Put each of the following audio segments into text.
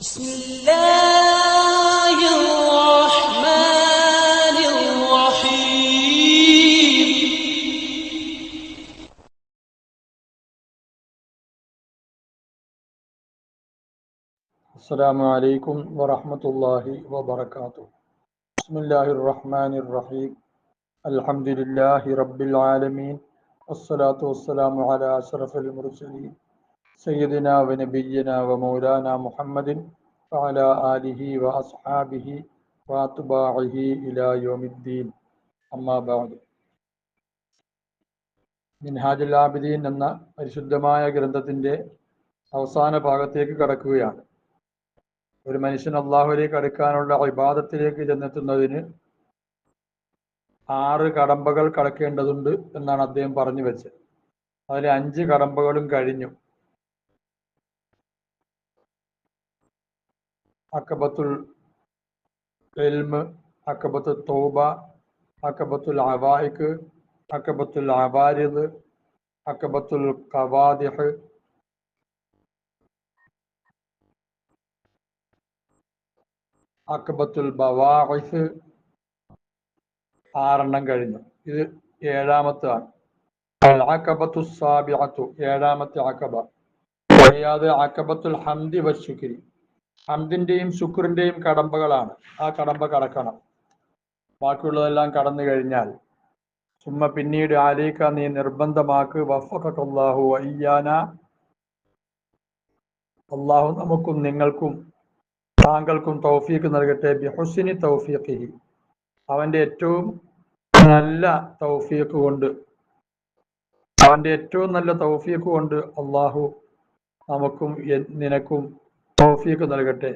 بسم الله الرحمن الرحيم. السلام عليكم ورحمة الله وبركاته. بسم الله الرحمن الرحيم. الحمد لله رب العالمين. والصلاة والسلام على أشرف المرسلين سيدنا ونبينا ومولانا محمد وعلى آله وأصحابه وأتباعه إلى يوم الدين. أما بعد. മിൻഹാജുൽ ആബിദീൻ എന്ന പരിശുദ്ധമായ ഗ്രന്ഥത്തിൻ്റെ അവസാന ഭാഗത്തേക്ക് കടക്കുകയാണ്. ഒരു മനുഷ്യൻ അള്ളാഹുവിലേക്ക് അടുക്കാനുള്ള ഇബാദത്തിലേക്ക് ചെന്നെത്തുന്നതിന് 6 കടമ്പകൾ കടക്കേണ്ടതുണ്ട് എന്നാണ് അദ്ദേഹം പറഞ്ഞു വെച്ചത്. അതിൽ 5 കടമ്പകളും കഴിഞ്ഞു. അക്കബത്തുൽ ഇൽമ്, അക്കബത്തുൽ തൗബ, അക്കബത്തുൽ അവായിക്ക്, അക്കബത്തുൽ അവാരിദ്, അക്കബത്തുൽ ഖവാദിഹ്, അക്കബത്തുൽ ബവാഇസ്, 6 കഴിഞ്ഞു. ഇത് 7-ാമത്താണ്. അക്കബത്തു സാബിഅത്തു, 7-ാമത്തെ അക്കബ. അത് അക്കബത്തുൽ ഹംദി വശുക്രി, ഹംദിന്റെയും ശുക്രിന്റെയും കടമ്പകളാണ്. ആ കടമ്പ കടക്കണം. ബാക്കിയുള്ളതെല്ലാം കടന്നു കഴിഞ്ഞാൽ സുമ്മ പിന്നീട് ആലീക്ക നീ നിർബന്ധമാക്ക് വഫഖക്കല്ലാഹു വഇയ്യാന, അള്ളാഹു നമുക്കും നിങ്ങൾക്കും താങ്കൾക്കും തൗഫീഖ് നൽകട്ടെ. ബിഹുസ്നി തൗഫീഖിഹി, അവന്റെ ഏറ്റവും നല്ല തൗഫീഖ് കൊണ്ട് അള്ളാഹു നമുക്കും നിനക്കും തൗഫീഖ് നൽകട്ടെ.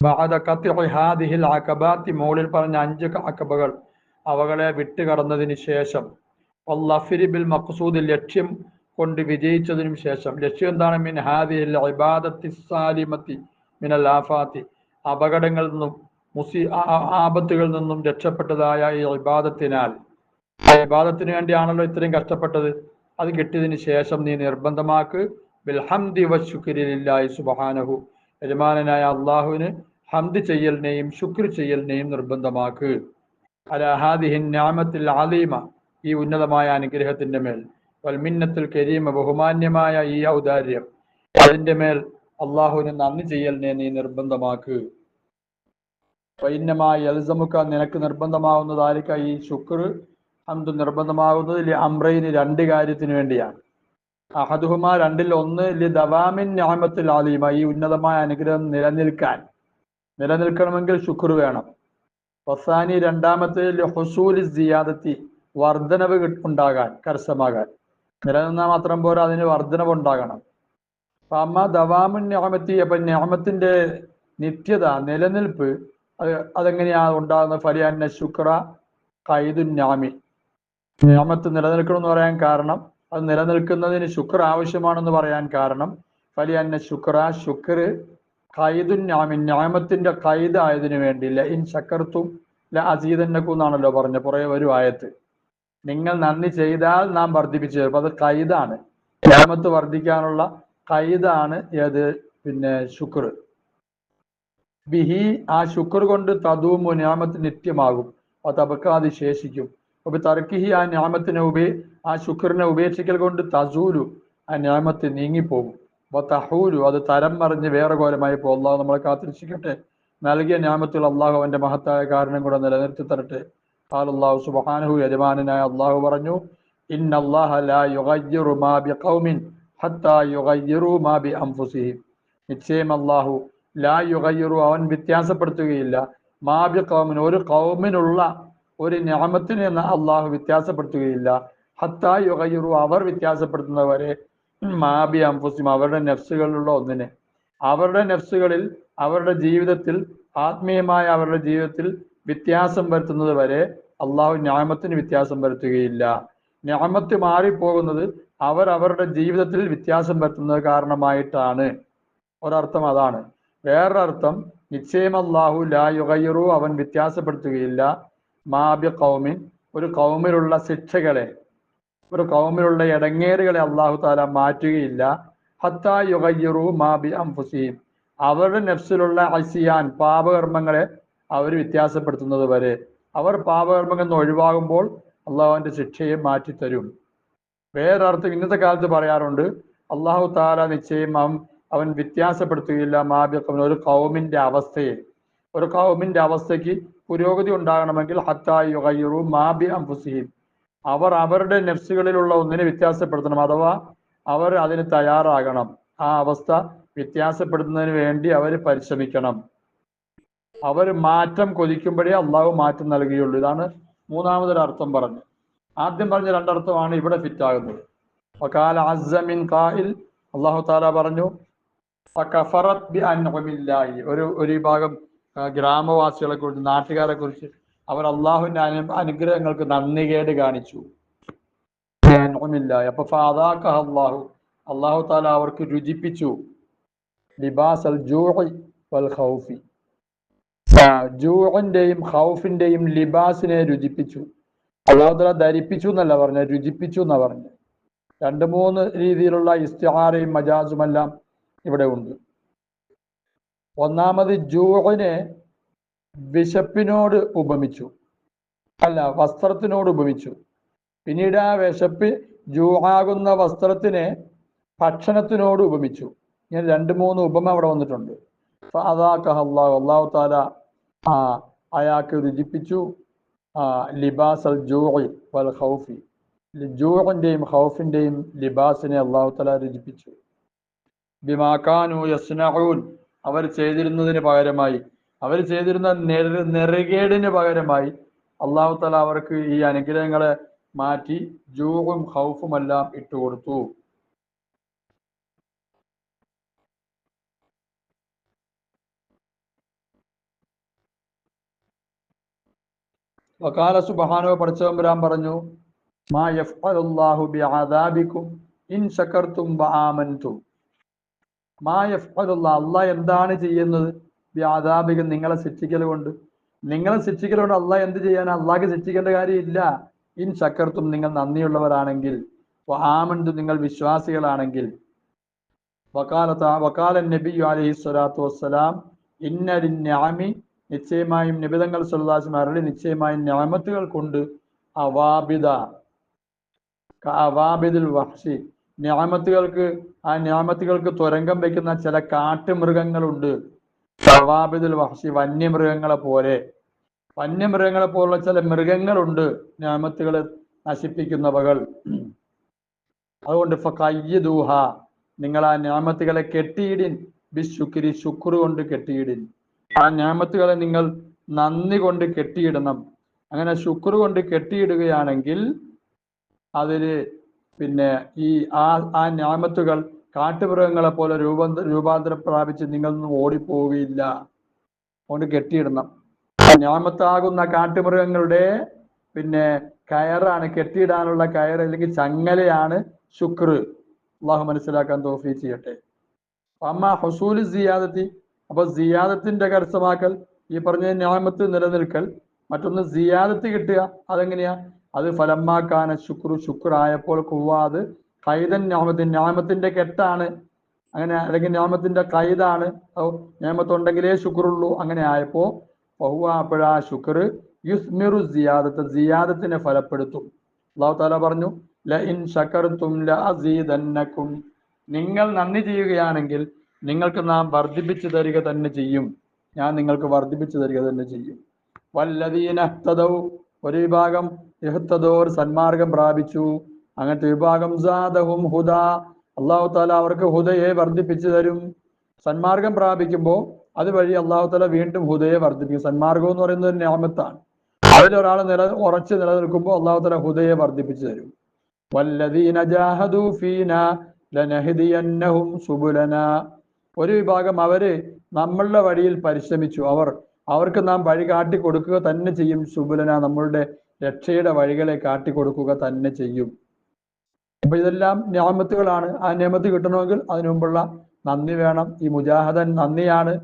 ബഅദ ഖത്ഇ ഹാദിഹിൽ അഖബാത്തി, മുകളിൽ പറഞ്ഞ 5 അഖബകൾ അവകളെ വിട്ടുകടന്നതിന് ശേഷം, വല്ലഫിരി ബിൽ മഖ്സൂദ്, ലക്ഷ്യം കൊണ്ട് വിജയിച്ചതിനും ശേഷം. ലക്ഷ്യം എന്താണ്? മിൻ ഹാദിഹിൽ ഇബാദത്തി സാലിമത്തി മിനൽ ആഫാത്തി, അപകടങ്ങളിൽ നിന്നും ആപത്തുകളിൽ നിന്നും രക്ഷപ്പെട്ടതായ ഈ ഇബാദത്തിനാൽ, ഇബാദത്തിന് വേണ്ടിയാണല്ലോ ഇത്രയും കഷ്ടപ്പെട്ടത്. അത് കിട്ടിയതിന് ശേഷം നീ നിർബന്ധമാക്ക് ബിൽ ഹംദി വശുക്രി ലില്ലാഹി സുബ്ഹാനഹു, യജമാനനായ അള്ളാഹുവിന് ഹംദ് ചെയ്യലിനെയും ശുക്ർ ചെയ്യലിനെയും നിർബന്ധമാക്ക്. അലാ ഹാദിഹി നിഅമത്തിൽ അലീമ, ഈ ഉന്നതമായ അനുഗ്രഹത്തിന്റെ മേൽ, വൽ മിന്നത്തുൽ കരീമ, ബഹുമാന്യമായ ഈ ഔദാര്യം, അതിന്റെ മേൽ അള്ളാഹുവിന് നന്ദി ചെയ്യലിനെ നീ നിർബന്ധമാക്ക്. വൈന്നമായി യൽസമുക, നിനക്ക് നിർബന്ധമാവുന്നതായിരിക്ക ഈ ശുക്ർ ഹംദ് നിർബന്ധമാകുന്നത് അംറൈന്, 2 കാര്യത്തിന് വേണ്ടിയാണ്. അഹദുഹുമ, 2-ൽ 1 ലി ദവാമിൻ നിഅമത്തുൽ അലീമ, ഈ ഉന്നതമായ അനുഗ്രഹം നിലനിൽക്കണമെങ്കിൽ ശുക്ർ വേണം. വസാനി, 2-ാമത്തെ ലി ഹുസൂലി സിയാദത്തി, വർദ്ധനവ് ഉണ്ടാകാൻ, കരസ്ഥമാകാൻ. നിലനിന്നാൽ മാത്രം പോരാ, അതിന് വർദ്ധനവ് ഉണ്ടാകണം. അമ്മ ദവാമുൻ നിഅമത്തി, അപ്പം നിഅമത്തിന്റെ നിത്യത, നിലനിൽപ്പ്, അതെങ്ങനെയാണ് ഉണ്ടാകുന്നത്? ഫലിഅന്ന ശുക്ര ഖൈദുൻ നിഅമി, നിഅമത്ത് നിലനിൽക്കണമെന്ന് പറയാൻ കാരണം, അത് നിലനിൽക്കുന്നതിന് ശുക്ർ ആവശ്യമാണെന്ന് പറയാൻ കാരണം, ഫലിഅന്ന ശുക്ർ ഖൈദുൻ നിഅമി, നിഅമത്തിന്റെ ഖൈദ് ആയതിനു വേണ്ടി. ലഇൻ ശക്കർതും ലഅസീദന്നകും എന്നാണല്ലോ പറഞ്ഞ പുറകെ ഒരു ആയത്ത്. നിങ്ങൾ നന്ദി ചെയ്താൽ നാം വർദ്ധിപ്പിച്ചു തരും. അത് ഖൈദാണ്, നിഅമത്ത് വർദ്ധിക്കാനുള്ള ഖൈദാണ് ഏത്? ശുക്ർ. ബിഹി, ആ ശുക്ർ കൊണ്ട് തദൂമു, നിഅമത്ത് നിത്യമാകും. തബക്കാതെ ശേഷിക്കും. അപ്പൊ തർക്കിഹി, ആ നിഅമത്തിനെ ആ ശുക്രിനെ ഉപേക്ഷിക്കൽ കൊണ്ട് തസൂലു, ആ നിഅമത്ത് നീങ്ങിപ്പോകും. തഹൂലു, അത് തരം മറിഞ്ഞ് വേറെ കോലമായി പോകും. അള്ളാഹു നമ്മളെ കാത്തിരക്ഷിക്കട്ടെ. നൽകിയ നിഅമത്തുൽ അള്ളാഹു അവന്റെ മഹത്തായ കാരണം കൂടെ നിലനിർത്തി തരട്ടെ. ഖാലല്ലാഹു സുബ്ഹാനഹു, യജമാനനായ അള്ളാഹു പറഞ്ഞു, ഇന്നല്ലാഹ ലാ യുഗയ്യിറു മാ ബിഖൗമിൻ ഹത്താ യുഗയ്യിറു മാ ബി അൻഫുസിഹിം, നിശ്ചയം അള്ളാഹു ലാ യുഗയ്യിറു, അവൻ വ്യത്യാസപ്പെടുത്തുകയില്ല, മാ ബി ഖൗമിൻ, ഒരു ഖൗമിനുള്ള ഒരു നിഅമത്തിനെ അള്ളാഹു വ്യത്യാസപ്പെടുത്തുകയില്ല, ഹത്താ യുഗയ്യിറു, അവർ വ്യത്യാസപ്പെടുത്തുന്നവരെ, മാ ബി അൻഫുസിഹിം, അവരുടെ നഫ്സുകളിലുള്ള ഒന്നിനെ, അവരുടെ നഫ്സുകളിൽ, അവരുടെ ജീവിതത്തിൽ, ആത്മീയമായ അവരുടെ ജീവിതത്തിൽ വ്യത്യാസം വരുത്തുന്നത് വരെ അള്ളാഹു നിഅമത്തിന് വ്യത്യാസം വരുത്തുകയില്ല. നിഅമത്ത് മാറിപ്പോകുന്നത് അവരുടെ ജീവിതത്തിൽ വ്യത്യാസം വരുത്തുന്നത് കാരണമായിട്ടാണ്. ഒരർത്ഥം അതാണ്. വേറൊരർത്ഥം, നിശ്ചയം അള്ളാഹു ലാ യുഗയ്യിറു, അവൻ വ്യത്യാസപ്പെടുത്തുകയില്ല, മാ ബി ഖൗമിൻ, ഒരു ഖൗമിലുള്ള ശിക്ഷകളെ, ഒരു ഖൗമിലുള്ള ഇടങ്ങേറുകളെ അള്ളാഹു തആല മാറ്റുകയില്ല, ഹത്താ യുഗയ്യിറു മാ ബി അൻഫുസിഹിം, അവരുടെ നെഫ്സിലുള്ള അസിയാൻ പാപകർമ്മങ്ങളെ അവർ വ്യത്യാസപ്പെടുത്തുന്നത് വരെ, അവർ പാപകർമ്മങ്ങളിൽ നിന്ന് ഒഴിവാകുമ്പോൾ അള്ളാഹുവിൻ്റെ ശിക്ഷയെ മാറ്റിത്തരും. വേറൊരർത്ഥം ഇന്നത്തെ കാലത്ത് പറയാറുണ്ട്, അള്ളാഹു താല നിശ്ചയം അവൻ വ്യത്യാസപ്പെടുത്തുകയില്ല മാബിഖം, ഒരു കൗമിൻ്റെ അവസ്ഥയെ. ഒരു കൗമിൻ്റെ അവസ്ഥയ്ക്ക് പുരോഗതി ഉണ്ടാകണമെങ്കിൽ ഹത്താ യുഗയ്യിറു മാബി അൻഫുസിഹിം, അവർ അവരുടെ നെഫ്സുകളിലുള്ള ഒന്നിനെ വ്യത്യാസപ്പെടുത്തണം, അഥവാ അവർ അതിന് തയ്യാറാകണം. ആ അവസ്ഥ വ്യത്യാസപ്പെടുത്തുന്നതിന് വേണ്ടി അവർ പരിശ്രമിക്കണം. അവർ മാറ്റം കൊതിക്കുമ്പോഴേ അള്ളാഹു മാറ്റം നൽകുകയുള്ളൂ. ഇതാണ് മൂന്നാമതൊരർത്ഥം പറഞ്ഞു. ആദ്യം പറഞ്ഞ രണ്ടർത്ഥമാണ് ഇവിടെ ഫിറ്റാകുന്നത്. വഖാല അസ്സ മിൻ ഖാഇൽ, അള്ളാഹു താല പറഞ്ഞു ഫകഫറത് ബി അൻഉമില്ലാഹി, ഒരു വിഭാഗം ഗ്രാമവാസികളെ കുറിച്ച്, നാട്ടുകാരെ കുറിച്ച് അവർ അള്ളാഹുവിന്റെ അനുഗ്രഹങ്ങൾക്ക് നന്ദികേട് കാണിച്ചു. അപ്പൊ ഫഅദാഖഹ അല്ലാഹു, അള്ളാഹു താല അവർക്ക് രുചിപ്പിച്ചു ലിബാസൽ ജൂഇ വൽ ഖൗഫി, ജൂഇന്റെയും ഖൗഫിന്റെയും ലിബാസിനെ രുചിപ്പിച്ചു. അള്ളാഹു താല ധരിപ്പിച്ചു എന്നല്ല പറഞ്ഞത്, രുചിപ്പിച്ചു എന്നാ പറഞ്ഞത്. 2-3 രീതിയിലുള്ള ഇസ്തിആറയും മജാസുമെല്ലാം ഇവിടെ ഉണ്ട്. ഒന്നാമത് ജൂഇനെ വിശപ്പിനോട് ഉപമിച്ചു, അല്ല വസ്ത്രത്തിനോട് ഉപമിച്ചു. പിന്നീട് ആ വിശപ്പ് ജൂആകുന്ന വസ്ത്രത്തിനെ ഭക്ഷണത്തിനോട് ഉപമിച്ചു. ഇങ്ങനെ 2-3 ഉപമ അവിടെ വന്നിട്ടുണ്ട്. ഫഅദാഖഹ അല്ലാഹു, അല്ലാഹു തആല അയാൾക്ക് രുചിപ്പിച്ചു ലിബാസൽ ജൂഇ വൽ ഖൗഫി, ജൂഇന്റെയും ഖൗഫിന്റെയും ലിബാസിനെ അല്ലാഹു തആല രുചിപ്പിച്ചു. ബിമാ കാനൂ യസ്നഊൻ, അവർ ചെയ്തിരുന്നതിന് പകരമായി, അവർ ചെയ്തിരുന്ന നെറുകേടിന് പകരമായി അല്ലാഹു തആല അവർക്ക് ഈ അനുഗ്രഹങ്ങളെ മാറ്റി ജൂഉം ഖൗഫുമെല്ലാം ഇട്ടുകൊടുത്തു. വഖാല സുബ്ഹാനഹു, പടച്ചതമ്പുരാൻ പറഞ്ഞു മാ യഫ്അലുല്ലാഹു ബിഅദാബികും ഇൻ ശകർതും വആമൻതും. മാ യഫ്അലുല്ലാഹ്, അല്ലാഹ് എന്താണ് ചെയ്യുന്നത്, ബിഅദാബികും നിങ്ങളെ ശിക്ഷിക്കൽ കൊണ്ട്. നിങ്ങളെ ശിക്ഷിക്കൽ കൊണ്ട് അല്ലാഹ് എന്ത് ചെയ്യാൻ? അല്ലാഹ്ക്ക് ശിക്ഷിക്കേണ്ട കാര്യമില്ല. ഇൻ ശകർതും, നിങ്ങൾ നന്ദിയുള്ളവരാണെങ്കിൽ, വആമൻതും നിങ്ങൾ വിശ്വാസികളാണെങ്കിൽ. വഖാല നബിയ്യു അലൈഹി സ്വലാത്തു വസ്സലാം ഇന്ന ലിന്നിഅമി, നിശ്ചയമായും നബിതങ്ങൾ സല്ലല്ലാഹു അലൈഹി വസല്ലം അരുളി, നിശ്ചയമായും നിഅമത്തുകൾ കൊണ്ട് അവാബിദ അവാബിദുൽ വഹ്ശി, നിഅമത്തുകൾക്ക്, ആ നിഅമത്തുകൾക്ക് തുരങ്കം വയ്ക്കുന്ന ചില കാട്ടുമൃഗങ്ങളുണ്ട്. അവാബിദുൽ വഹ്ശി, വന്യമൃഗങ്ങളെ പോലെ, വന്യമൃഗങ്ങളെ പോലുള്ള ചില മൃഗങ്ങളുണ്ട് നിഅമത്തുകളെ നശിപ്പിക്കുന്നവകൾ. അതുകൊണ്ട് ഫഖയ്യിദൂഹ, നിങ്ങൾ ആ നിഅമത്തുകളെ കെട്ടിയിടിൻ, ബിശുക്രി, ശുക്ർ കൊണ്ട് കെട്ടിയിടിൻ. ആ നിഅമത്തുകളെ നിങ്ങൾ നന്ദി കൊണ്ട് കെട്ടിയിടണം. അങ്ങനെ ശുക്ർ കൊണ്ട് കെട്ടിയിടുകയാണെങ്കിൽ അതില് പിന്നെ ആ നിഅമത്തുകൾ കാട്ടുമൃഗങ്ങളെ പോലെ രൂപാന്തരം പ്രാപിച്ച് നിങ്ങളൊന്നും ഓടിപ്പോവുകയില്ല. അതുകൊണ്ട് കെട്ടിയിടണം. നിഅമത്താകുന്ന കാട്ടുമൃഗങ്ങളുടെ പിന്നെ കയറാണ്, കെട്ടിയിടാനുള്ള കയർ അല്ലെങ്കിൽ ചങ്ങലയാണ് ശുക്ർ. അള്ളാഹു മനസ്സിലാക്കാൻ തൗഫീഖ് ചെയ്യട്ടെ. അമ്മ ഹുസൂൽ സിയാദത്തി, അപ്പൊ സിയാദത്തിന്റെ കരസ്ഥമാക്കൽ, ഈ പറഞ്ഞ നിഅമത്ത് നിലനിൽക്കൽ. മറ്റൊന്ന് സിയാദത്ത് കിട്ടുക, അതെങ്ങനെയാ? അത് ഫലമ്മാക്കാന ശുക്രു, ശുക്രായപ്പോൾ കുവാത് ഖൈദൻ നിഅമത്തിന്റെ കെട്ടാണ്, അങ്ങനെ, അല്ലെങ്കിൽ നിഅമത്തിന്റെ ഖൈദാണ്. നിഅമത്തുണ്ടെങ്കിലേ ശുക്രുള്ളൂ. അങ്ങനെ ആയപ്പോ ഫഹുവ, അപ്പോഴാ ശുക്ർ യുസ്മിറു സിയാദത്ത്, സിയാദത്തിനെ ഫലപ്പെടുത്തും. അല്ലാഹു തആല പറഞ്ഞു ലഇൻ ശകർതും ലഅസീദന്നകും, നിങ്ങൾ നന്ദി ചെയ്യുകയാണെങ്കിൽ നിങ്ങൾക്ക് നാം വർദ്ധിപ്പിച്ചു തരിക തന്നെ ചെയ്യും, ഞാൻ നിങ്ങൾക്ക് വർദ്ധിപ്പിച്ചു തരിക തന്നെ ചെയ്യും. വല്ലദീന ഇഹ്തദൗ, ഒരു വിഭാഗം ഇഹ്തദോർ സന്മാർഗം പ്രാപിച്ചു, അങ്ങനത്തെ വിഭാഗം സാദഹും ഹുദാ, അല്ലാഹു തആല അവർക്ക് ഹുദയെ വർദ്ധിപ്പിച്ചു തരും. സന്മാർഗം പ്രാപിക്കുമ്പോൾ അതുവഴി അല്ലാഹു തആല വീണ്ടും ഹുദയെ വർദ്ധിപ്പിക്കും. സന്മാർഗം എന്ന് പറയുന്നത് ഒരു നിഅമത്താണ്. അതിലൊരാൾ ഉറച്ചു നിലനിൽക്കുമ്പോൾ അല്ലാഹു തആല ഹുദയെ വർദ്ധിപ്പിച്ചു തരും. വല്ലദീന ജാഹദൂ ഫീനാ ലനഹ്ദിയന്നഹും സുബുലനാ, ഒരു വിഭാഗം അവര് നമ്മളുടെ വഴിയിൽ പരിശ്രമിച്ചു, അവർക്ക് നാം വഴി കാട്ടിക്കൊടുക്കുക തന്നെ ചെയ്യും. സുബുലന, നമ്മളുടെ രക്ഷയുടെ വഴികളെ കാട്ടിക്കൊടുക്കുക തന്നെ ചെയ്യും. അപ്പൊ ഇതെല്ലാം നിഅമത്തുകളാണ്. ആ നിഅമത്ത് കിട്ടണമെങ്കിൽ അതിനു മുമ്പുള്ള നന്ദി വേണം. ഈ മുജാഹദൻ നന്ദിയാണ്.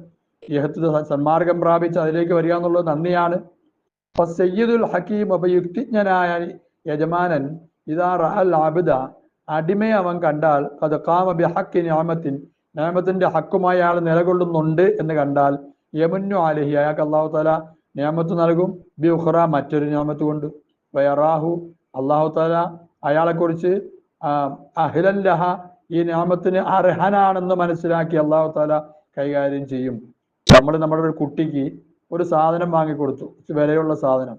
സന്മാർഗം പ്രാപിച്ച് അതിലേക്ക് വരിക എന്നുള്ളത് നന്ദിയാണ്. അപ്പൊ സയ്യിദുൽ ഹക്കീം, അപ്പൊ യുക്തിജ്ഞനായ യജമാനൻ, ഇദാ റഅൽ അബ്ദ, അടിമയെ അവൻ കണ്ടാൽ, ഖദ് ഖാമ ബിഹഖി നിഅമത്തിൻ, നിയമത്തിന്റെ ഹക്കുമായി അയാൾ നിലകൊള്ളുന്നുണ്ട് എന്ന് കണ്ടാൽ യമുന്നു അലഹി, അയാൾക്ക് അള്ളാഹു താല നിയമത്ത് നൽകും. ബി ഉഖ്റ, മറ്റൊരു നിയമത്ത് കൊണ്ട്. വയറാഹു, അള്ളാഹു താല അയാളെ കുറിച്ച് അഹ്ലല്ലഹ, ഈ നിയമത്തിന് അർഹനാണെന്ന് മനസ്സിലാക്കി അള്ളാഹു താല കൈകാര്യം ചെയ്യും. നമ്മൾ നമ്മുടെ ഒരു കുട്ടിക്ക് ഒരു സാധനം വാങ്ങിക്കൊടുത്തു, വിലയുള്ള സാധനം.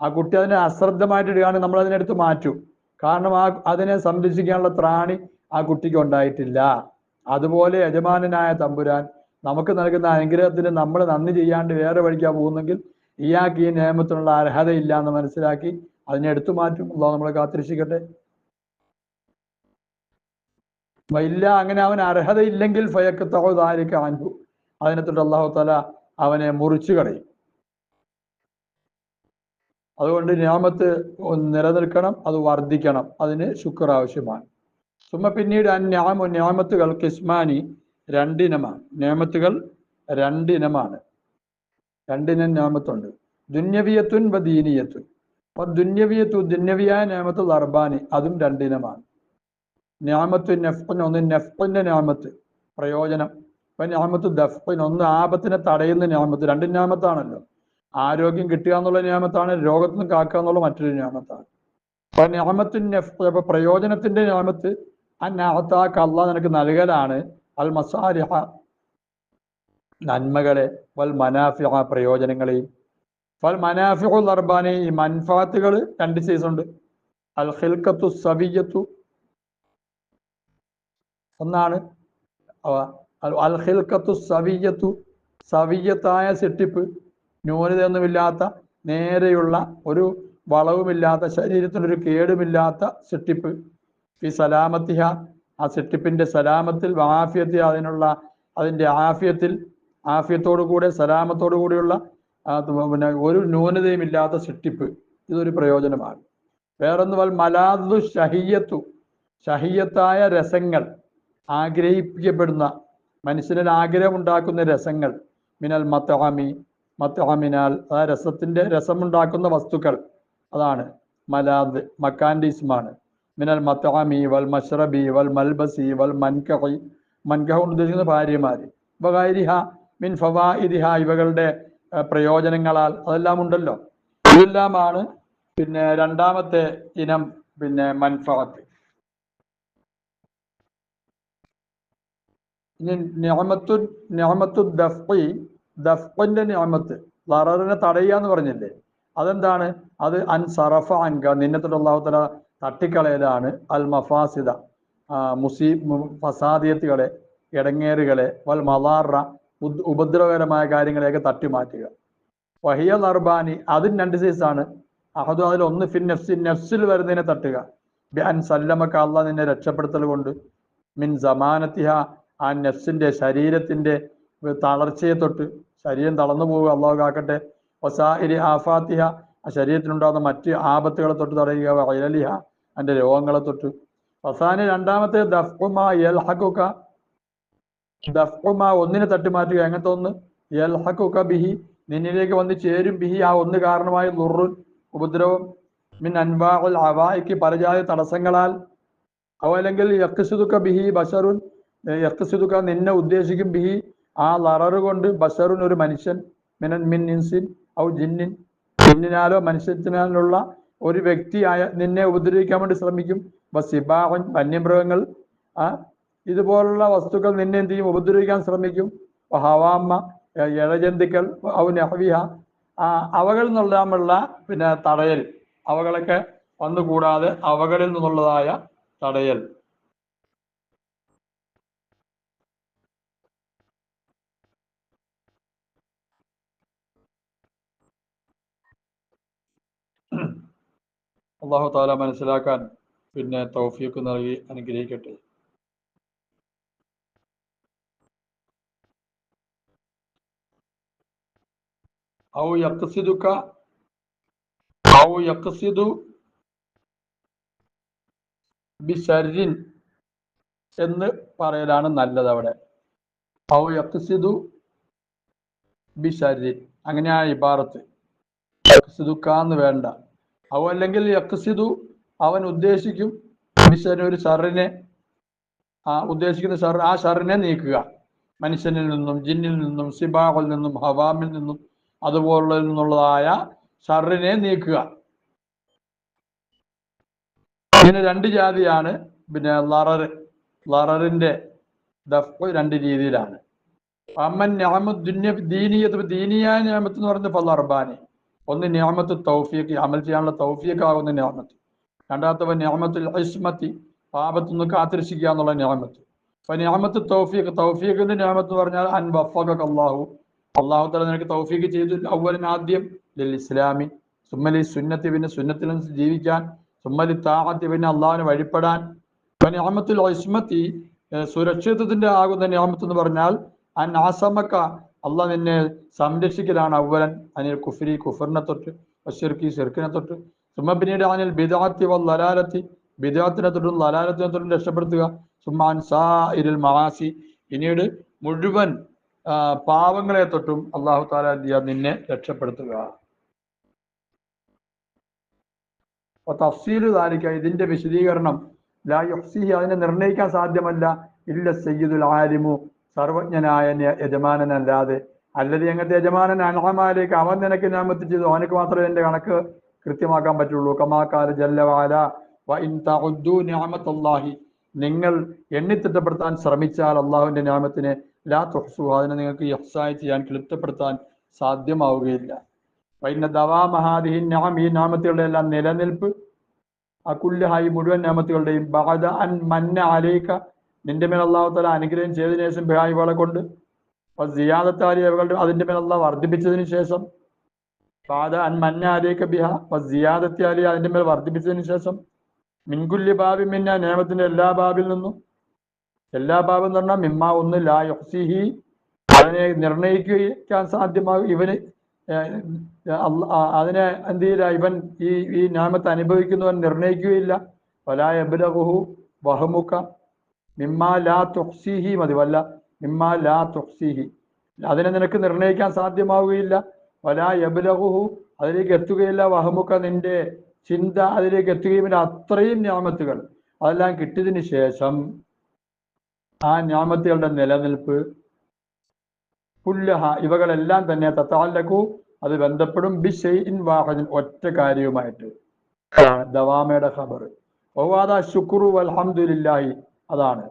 ആ കുട്ടി അതിനെ അശ്രദ്ധമായിട്ട് ഇടുകയാണെങ്കിൽ നമ്മൾ അതിനെടുത്ത് മാറ്റും. കാരണം അതിനെ സംരക്ഷിക്കാനുള്ള ത്രാണി ആ കുട്ടിക്ക് ഉണ്ടായിട്ടില്ല. അതുപോലെ യജമാനനായ തമ്പുരാൻ നമുക്ക് നൽകുന്ന അനുഗ്രഹത്തിന് നമ്മൾ നന്ദി ചെയ്യാണ്ട് വേറെ വഴിക്കാൻ പോകുന്നെങ്കിൽ ഇയാൾക്ക് ഈ നിയമത്തിനുള്ള അർഹതയില്ല എന്ന് മനസ്സിലാക്കി അതിനെ എടുത്തു മാറ്റും. അള്ളാഹു നമ്മളെ കാത്തിരക്ഷിക്കട്ടെ. ഇല്ല, അങ്ങനെ അവൻ അർഹതയില്ലെങ്കിൽ ഫയക്കത്തഹുദാലിക അൻഹു, അതിനെ തൊട്ട് അള്ളാഹു തആല അവനെ മുറിച്ചു കളയും. അതുകൊണ്ട് നിഅമത്ത് നിലനിൽക്കണം, അത് വർദ്ധിക്കണം, അതിന് ശുക്ർ ആവശ്യമാണ്. പിന്നീട് നിഅമത്തുകൾ കിസ്മാനി, രണ്ടിനമാണ്. നിഅമത്തുകൾ രണ്ടിനമാണ്, രണ്ടിനം നിഅമത്തുണ്ട്. ദുന്യവിയത്തുൻ വ ദീനിയത്തുൻ. അപ്പൊ ദുന്യവിയായ നിഅമത്തുൽ അർബാനി, അതും രണ്ടിനമാണ്. നിഅമത്തു നഫ്ഇൻ, ഒന്ന് നഫ്ഇന്റെ നിഅമത്ത്, പ്രയോജനം. അപ്പൊ നിഅമത്തു ദഫ്ഇൻ, ഒന്ന് ആപത്തിനെ തടയുന്ന നിഅമത്ത്. രണ്ട് നിഅമത്താണല്ലോ. ആരോഗ്യം കിട്ടുക എന്നുള്ള നിഅമത്താണ്, രോഗത്തിൽ നിന്ന് കാക്കുക എന്നുള്ള മറ്റൊരു നിഅമത്താണ്. അപ്പൊ നിഅമത്തു നഫ്ഇ, അപ്പൊ പ്രയോജനത്തിന്റെ നിഅമത്ത്, അന്നഅതാക, അല്ലാഹ് നിനക്ക് നൽകലാണ്, അൽ മസാരിഹ, നന്മകളെ, വൽ മനാഫിഅ, പ്രയോജനങ്ങളെയും. ഫൽ മനാഫിഉൽ അർബാനി, ഈ മൻഫാത്തുകൾ രണ്ട് സൈസ് ഉണ്ട്. അൽ ഖിൽഖത്തു സവിയ്യത്തു ഒന്നാണ്, അൽ ഖിൽഖത്തു സവിയ്യത്തു, സവിയ്യത്തായ സെട്ടിപ്പ്, ന്യൂനതയൊന്നുമില്ലാത്ത നേരെയുള്ള ഒരു വളവുമില്ലാത്ത, ശരീരത്തിനൊരു കേടുമില്ലാത്ത സെട്ടിപ്പ്. ഈ സലാമത്തിഹ, ആ സെട്ടിപ്പിന്റെ സലാമത്തിൽ, ആഫിയത്തിൽ, അതിന്റെ ആഫിയത്തിൽ, ആഫിയത്തോടു കൂടെ സലാമത്തോടു കൂടിയുള്ള പിന്നെ ഒരു ന്യൂനതയും ഇല്ലാത്ത സെട്ടിപ്പ്, ഇതൊരു പ്രയോജനമാണ്. വേറൊന്ന് വൽ മലാദു ഷഹിയത്തു, ഷഹിയത്തായ രസങ്ങൾ, ആഗ്രഹിക്കപ്പെടുന്ന, മനുഷ്യനിൽ ആഗ്രഹമുണ്ടാക്കുന്ന രസങ്ങൾ. മിനൽ മത്അമി, മത്അമിനാൽ, ആ രസത്തിന്റെ രസമുണ്ടാക്കുന്ന വസ്തുക്കൾ, അതാണ് മലാദ്, മക്കാന്റെ ഇസ്മാണ്. മിനൽ മത്അമി വൽ മശ്റബി വൽ മൽബസി വൽ മൻകഹി, മൻകഹ കൊണ്ട് ഉദ്ദേശിക്കുന്ന ഭാര്യമാര്. വഗൈരിഹ മിൻ ഫവായിദിഹ, ഇവകളുടെ പ്രയോജനങ്ങളാൽ, അതെല്ലാം ഉണ്ടല്ലോ. ഇതെല്ലാമാണ് പിന്നെ രണ്ടാമത്തെ ഇനം, പിന്നെ മൻഫഅത്ത്. ഇനി നിഅമത്തു ദഫ്ഇ, ദഫ്ഇന്റെ നിഅമത്ത്, ദററിനെ തടയുക എന്ന് പറഞ്ഞില്ലേ, അതെന്താണ്? അത് അൻ സറഫ അൻക, നിന്നെ തൊട്ട് അല്ലാഹു തആല തട്ടിക്കളയലാണ്. അൽ മഫാസിദ, ഫസാദിയത്തുകളെ, ഇടങ്ങേറുകളെ, വൽ മദാറ, ഉപദ്രവകരമായ കാര്യങ്ങളെയൊക്കെ തട്ടിമാറ്റുക. വഹിയ നർബാനി, അതും രണ്ട് സൈസാണ്. അഹദു, അതിൽ ഒന്ന് ഫിൻ നഫ്സി, നഫ്സിൽ വരുന്നതിനെ തട്ടുക. ബി അൻ സല്ലമക, അല്ലാഹ് നിന്നെ രക്ഷപ്പെടുത്തൽ കൊണ്ട്. മിൻ സമാനത്തിഹ, ആ നഫ്സിന്റെ, ശരീരത്തിന്റെ തളർച്ചയെ തൊട്ട്, ശരീരം തളർന്നു പോവുക, അള്ളാഹു കാക്കട്ടെ. വസായിരി ആഫാത്തിഹ, ആ ശരീരത്തിനുണ്ടാകുന്ന മറ്റ് ആപത്തുകളെ തൊട്ട് തടയുക. വൈലലിഹ, അതിന്റെ രോഗങ്ങളെ തൊട്ട്. വസാനി, രണ്ടാമത്തെ ദഫ്ഉമാ യൽഹഖുക, ദഫ്ഉമാ, ഒന്നിനെ തട്ടിമാറ്റുക. എങ്ങനത്തെ ഒന്ന്? യൽഹഖുക ബിഹി, നിന്നിലേക്ക് വന്ന് ചേരും. ബിഹി, ആ ഒന്ന് കാരണമായ ദുർറുൻ, ഉപദ്രവം. മിൻ അൻവാഉൽ അവായിക്ക്, പലജാതി തടസ്സങ്ങളാൽ. അല്ലെങ്കിൽ യഖ്സിദുക ബിഹി ബശറുൻ, യഖ്സിദുക, നിന്നെ ഉദ്ദേശിക്കും. ബിഹി, ആ ലററ് കൊണ്ട്, ബശറുൻ, ഒരു മനുഷ്യൻ. മിൻ ഇൻസിൻ ഔ ജിന്നിൻ, ജിന്നിനാലോ മനുഷ്യത്തിനാലുള്ള ഒരു വ്യക്തിയായ നിന്നെ ഉപദ്രവിക്കാൻ വേണ്ടി ശ്രമിക്കും. ബസിബാഹൻ, വന്യമൃഗങ്ങൾ, ഇതുപോലുള്ള വസ്തുക്കൾ നിന്നെ എന്ത് ചെയ്യും? ഉപദ്രവിക്കാൻ ശ്രമിക്കും. ഹവാമ, ഇഴജന്തുക്കൾ, ഔ നഹ്വിഹ, അവകളിൽ നിന്നുള്ളമുള്ള പിന്നെ തടയൽ, അവകളൊക്കെ വന്നുകൂടാതെ അവകളിൽ നിന്നുള്ളതായ തടയൽ. അല്ലാഹു തആല മനസ്സിലാക്കാൻ പിന്നെ തൗഫീഖ് നൽകി അനുഗ്രഹിക്കട്ടെ. ഔ യഖ്സിദു ബിശർരിൻ എന്ന് പറയലാണ് നല്ലത് അവിടെ. ഔ യഖ്സിദു ബിശർരിൻ, അങ്ങനെയാണ് ഇബാറത്ത്. യഖ്സിദുക്കാന്ന് വേണ്ട. അല്ലെങ്കിൽ യഖ്സിദു, അവൻ ഉദ്ദേശിക്കും, ബിശർരിൻ, ഒരു ഷർറിനെ. ഉദ്ദേശിക്കുന്ന ഷർ, ആ ഷറിനെ നീക്കുക. മനുഷ്യനിൽ നിന്നും ജിന്നിൽ നിന്നും സിബാഹിൽ നിന്നും ഹവാമിൽ നിന്നും അതുപോലുള്ള നിന്നുള്ളതായ ഷറിനെ നീക്കുക. ഇങ്ങനെ രണ്ട് ജാതിയാണ്. പിന്നെ ലററിന്റെ ദഫ് രണ്ട് രീതിയിലാണ്. അമ്മൻ ദീനിയായ നിഅമത്ത് എന്ന് പറയുന്നത് ഫല്ലർബാനി. ഒന്ന് നിഅമത്ത് തൗഫീഖ്, അമൽ ചെയ്യാനുള്ള തൗഫീഖ് ആകുന്ന നിഅമത്ത്. രണ്ടാമത്തെ നിഅമത്തുൽ ഇസ്മത്തി, പാപത്തുനിന്ന് കാത്തിരക്ഷിക്കുക എന്നുള്ള നിഅമത്ത്. അപ്പൊ നിഅമത്ത് തൗഫീഖ്, തൗഫീഖിന്റെ നിഅമത്ത് എന്ന് പറഞ്ഞാൽ അൻ വഫഖക അല്ലാഹു, അല്ലാഹു തആല നിനക്ക് തൗഫീഖ് ചെയ്തു. അവ്വലൻ ആദ്യം ലിൽ ഇസ്ലാമി, സുമ്മലി സുന്നത്തി, പിന്നെ സുന്നത്തിൽ ജീവിക്കാൻ, സുമ്മലി താഅത്തി, പിന്നെ അള്ളാഹുവിനെ വഴിപ്പെടാൻ. നിഅമത്തുൽ ഇസ്മത്തി, സുരക്ഷിതത്തിന്റെ ആകുന്ന നിഅമത്ത് എന്ന് പറഞ്ഞാൽ അൻ ആസമക്ക, അള്ളാഹ് നിന്നെ സംരക്ഷിക്കലാണ്. അവ്വലൻ അനിൽ കുഫ്രി, കുഫറിനെ തൊട്ട്, വശിർക്കി, ശിർക്കിനെ തൊട്ട്, സുമ്മ പിന്നീട് അനിൽ ബിദ്അത്തി വൽ ലലാലത്തി, ബിദ്അത്തിനെ തൊട്ടും ലലാലത്തിനെ തൊട്ടും രക്ഷപ്പെടുത്തുക. സുമ്മ അൻ സാഇരിൽ മആസി, പിന്നീട് മുഴുവൻ പാവങ്ങളെ തൊട്ടും അല്ലാഹു തആല നിന്നെ രക്ഷപ്പെടുത്തുക. തഫ്സീലു ദാലിക, ഇതിന്റെ വിശദീകരണം, ലാ യുഹ്സിഹി, അതിനെ നിർണ്ണയിക്കാൻ സാധ്യമല്ല, ഇല്ല സയ്യിദുൽ ആലിമു, സർവജ്ഞനായ യജമാനനല്ലാതെ. അല്ലതി, എങ്ങനത്തെ യജമാനൻ, അൻഅമലേക്ക്, അവൻ നിനക്ക് നിഅമത്ത് ചെയ്തു, അവനക്ക് മാത്രമേ എന്റെ കണക്ക് കൃത്യമാക്കാൻ പറ്റുള്ളൂ. കമാ ഖാല ജല്ല വഅല വ ഇൻ തഉദ്ദു നിഅമത്തല്ലാഹി, നിങ്ങൾ എണ്ണിത്തിട്ടപ്പെടുത്താൻ ശ്രമിച്ചാൽ അള്ളാഹുവിന്റെ നിഅമത്തിനെ, ലാ തുഹ്സുഹ, അതിനെ നിങ്ങൾക്ക് ഇഹ്സായ് ചെയ്യാൻ, ക്ലിപ്തപ്പെടുത്താൻ സാധ്യമാവുകയില്ല. വഇന്ന ദവാമ ഹാദിഹി നിഅം, ഈ നിഅമത്തുകളുടെ എല്ലാം നിലനിൽപ്പ്, അകുല്ലഹായി, മുഴുവൻ നിഅമത്തുകളുടെയും, ബഅദ അൻ മന്ന അലൈക, നിന്റെ മേൽ അല്ലാഹു തആല അനുഗ്രഹം ചെയ്തതിനു ശേഷം, ബിഹായികളെ കൊണ്ട്, സിയാദത്താലി, അവകളുടെ അതിന്റെ മേൽ അല്ലാഹ് വർദ്ധിപ്പിച്ചതിന് ശേഷം, ബഅദ അൻ മന്ന അലൈക ബിഹ വസിയാദത്തി അലി, അതിന്റെ മേൽ വർദ്ധിപ്പിച്ചതിന് ശേഷം, മിൻകുല്ലി ബാബിൻ മിന്ന, നിഅമത്തിന്റെ എല്ലാ ബാബിൽ നിന്നും, എല്ലാ ബാബ് എന്ന് പറഞ്ഞാൽ മിമ്മ, ഒന്ന്, ലാ യുഹ്സിഹി, അതിനെ നിർണയിക്കാൻ സാധ്യമാകും, ഇവന് അതിനെ എന്ത് ചെയ്യില്ല, ഇവൻ ഈ നിഅമത്ത് അനുഭവിക്കുന്നവൻ നിർണയിക്കുകയില്ല. വലാ യബ്ലഗുഹു വഹമുക മിമ്മ ലാ തുഹ്സിഹി, മതി, വല്ല മിമ്മ ലാ തുഹ്സിഹി, അതിനെ നിനക്ക് നിർണയിക്കാൻ സാധ്യമാവുകയില്ല. വലാ യബ്ലഗുഹു, അതിലേക്ക് എത്തുകയില്ല. വഹമുക, നിന്റെ ചിന്ത അതിലേക്ക് എത്തുകയുമില്ല. അത്രയും നിഅമത്തുകൾ അതെല്ലാം കിട്ടിയതിന് ശേഷം ആ നിഅമത്തുകളുടെ നിലനിൽപ്പ്, കുല്ലഹ, ഇവകളെല്ലാം തന്നെ, തതഅല്ലഖു, അത് ബന്ധപ്പെടും, ബിശൈഇൻ വാഹിദിൻ, ഒറ്റ കാര്യവുമായിട്ട്. ദവാമയുടെ ഖബർ. വഹുവ ശുക്റു വൽഹംദുലില്ലാഹി, അതാണ്.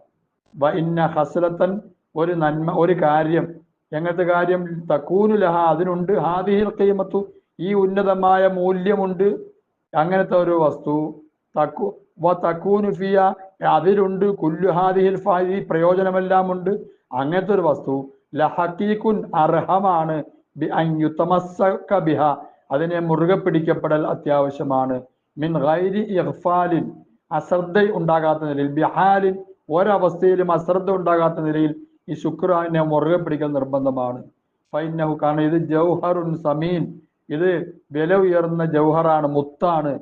വ ഇന്ന ഹസ്ലത്തൻ, ഒരു നന്മ, ഒരു കാര്യം, എങ്ങനത്തെ കാര്യം, തകൂനു ലഹ, അതിനുണ്ട്, ഹാദിഹിൽ ഖീമത്തു, ഈ ഉന്നതമായ മൂല്യമുണ്ട്, അങ്ങനത്തെ ഒരു വസ്തു, തകൂനു ഫിയ, അതിലുണ്ട്, കുല്ലു ഹാദിഹിൽ ഫായിദി, പ്രയോജനമെല്ലാം ഉണ്ട്, അങ്ങനത്തെ ഒരു വസ്തു, ലഹഖീഖുൻ, അർഹമാണ്, ബി അൻ യുതമസ്സക ബിഹ, അതിനെ മുറുകെ പിടിക്കപ്പെടൽ അത്യാവശ്യമാണ്, മിൻ ഗൈരി ഇഗ്ഫാലിൻ, അശ്രദ്ധ ഉണ്ടാകാത്ത നിലയിൽ, ബിഹാലിൻ, ഒരവസ്ഥയിലും അശ്രദ്ധ ഉണ്ടാകാത്ത നിലയിൽ ഈ ശുക്രാനെ മുറുകെ പിടിക്കൽ നിർബന്ധമാണ്. ഫൈനഹു, കാരണം ഇത് ജൗഹറുൻ സമീൻ, ഇത് വില ഉയർന്ന ജൗഹറാണ്, മുത്താണ്.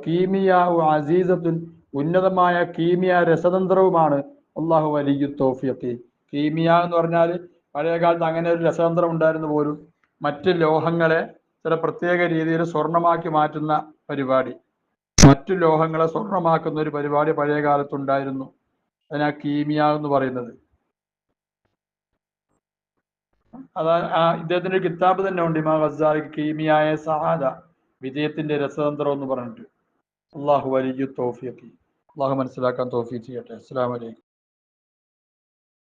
കീമിയാഹു അസീസത്തുൻ, ഉന്നതമായ കീമിയ രസതന്ത്രവുമാണ്. അല്ലാഹു വലിയ്യു തൗഫീഖ്. കീമിയ എന്ന് പറഞ്ഞാൽ പഴയ കാലത്ത് അങ്ങനെ ഒരു രസതന്ത്രം ഉണ്ടായിരുന്നു പോലും, മറ്റ് ലോഹങ്ങളെ ചില പ്രത്യേക രീതിയിൽ സ്വർണമാക്കി മാറ്റുന്ന പരിപാടി, മറ്റു ലോഹങ്ങളെ സ്വർണമാക്കുന്ന ഒരു പരിപാടി പഴയ കാലത്തുണ്ടായിരുന്നു. അതിനാ കീമിയ എന്ന് പറയുന്നത്. അതാ ഇദ്ദേഹത്തിന്റെ ഒരു കിതാബ് തന്നെ ഉണ്ട്, ഇമാം ഗസ്സാലി, കീമിയായ സഹാദ, വിജയത്തിന്റെ രസതന്ത്രം എന്ന് പറഞ്ഞിട്ട്. അല്ലാഹു വലിയ്യു തൗഫീഖ്. അല്ലാഹു മനസ്സിലാക്കാൻ തൗഫീഖ് ചെയ്യട്ടെ. അസ്സലാമു അലൈക്കും.